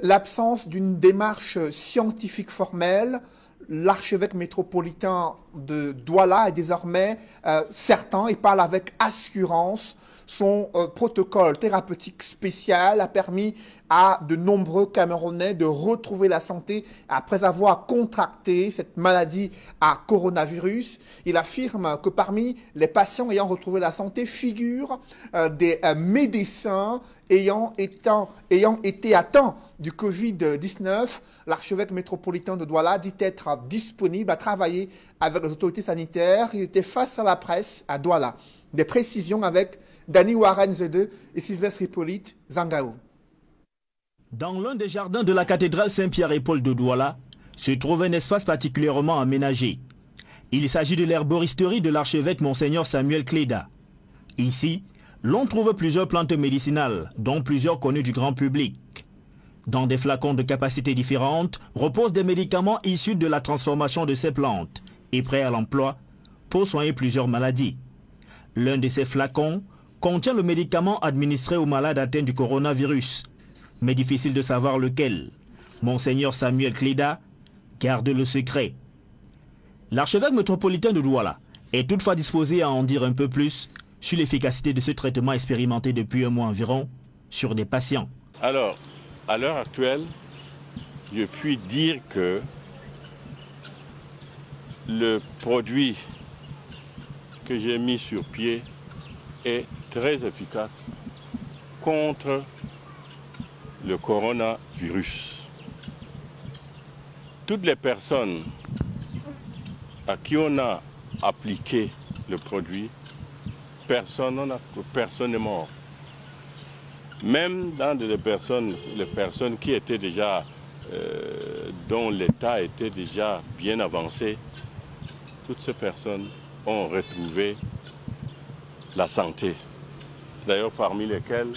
L'absence d'une démarche scientifique formelle, l'archevêque métropolitain de Douala est désormais certain et parle avec assurance. Son protocole thérapeutique spécial a permis à de nombreux Camerounais de retrouver la santé après avoir contracté cette maladie à coronavirus. Il affirme que parmi les patients ayant retrouvé la santé figurent des médecins ayant été atteints du Covid-19. L'archevêque métropolitain de Douala dit être disponible à travailler avec les autorités sanitaires. Il était face à la presse à Douala. Des précisions avec Dani Warren Zede et Sylvestre Hippolyte Zangao. Dans l'un des jardins de la cathédrale Saint-Pierre et Paul de Douala se trouve un espace particulièrement aménagé. Il s'agit de l'herboristerie de l'archevêque Monseigneur Samuel Cléda. Ici, l'on trouve plusieurs plantes médicinales, dont plusieurs connues du grand public. Dans des flacons de capacités différentes reposent des médicaments issus de la transformation de ces plantes et prêts à l'emploi pour soigner plusieurs maladies. L'un de ces flacons contient le médicament administré aux malades atteints du coronavirus, mais difficile de savoir lequel. Monseigneur Samuel Cléda garde le secret. L'archevêque métropolitain de Douala est toutefois disposé à en dire un peu plus sur l'efficacité de ce traitement expérimenté depuis un mois environ sur des patients. Alors, à l'heure actuelle, je puis dire que le produit que j'ai mis sur pied est très efficace contre le coronavirus. Toutes les personnes à qui on a appliqué le produit, personne n'est mort. Même dans les personnes qui étaient déjà, dont l'état était déjà bien avancé, toutes ces personnes ont retrouvé la santé. D'ailleurs, parmi lesquels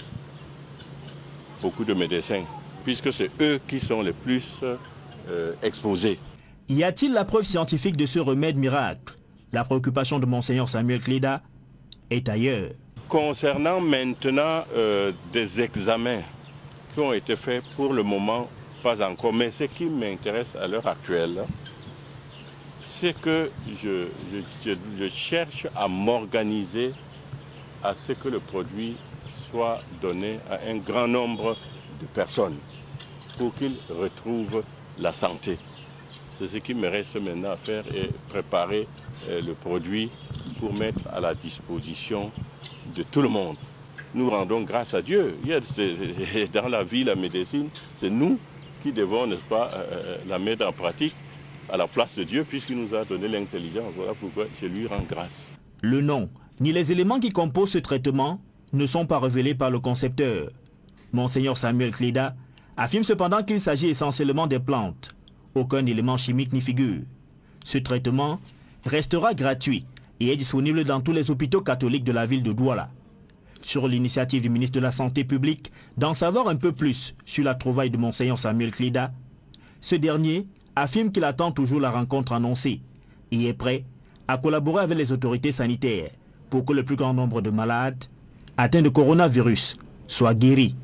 beaucoup de médecins, puisque c'est eux qui sont les plus exposés. Y a-t-il la preuve scientifique de ce remède miracle? La préoccupation de Monseigneur Samuel Cléda est ailleurs. Concernant maintenant des examens qui ont été faits, pour le moment, pas encore. Mais ce qui m'intéresse à l'heure actuelle, c'est que je cherche à m'organiser à ce que le produit soit donné à un grand nombre de personnes pour qu'ils retrouvent la santé. C'est ce qui me reste maintenant à faire et préparer le produit pour mettre à la disposition de tout le monde. Nous rendons grâce à Dieu. Dans la vie, la médecine, c'est nous qui devons, n'est-ce pas, la mettre en pratique à la place de Dieu, puisqu'il nous a donné l'intelligence. Voilà pourquoi je lui rends grâce. Le nom, ni les éléments qui composent ce traitement ne sont pas révélés par le concepteur. Monseigneur Samuel Cléda affirme cependant qu'il s'agit essentiellement des plantes. Aucun élément chimique n'y figure. Ce traitement restera gratuit et est disponible dans tous les hôpitaux catholiques de la ville de Douala. Sur l'initiative du ministre de la Santé publique d'en savoir un peu plus sur la trouvaille de Monseigneur Samuel Cléda, ce dernier affirme qu'il attend toujours la rencontre annoncée et est prêt à collaborer avec les autorités sanitaires pour que le plus grand nombre de malades atteints de coronavirus soient guéris.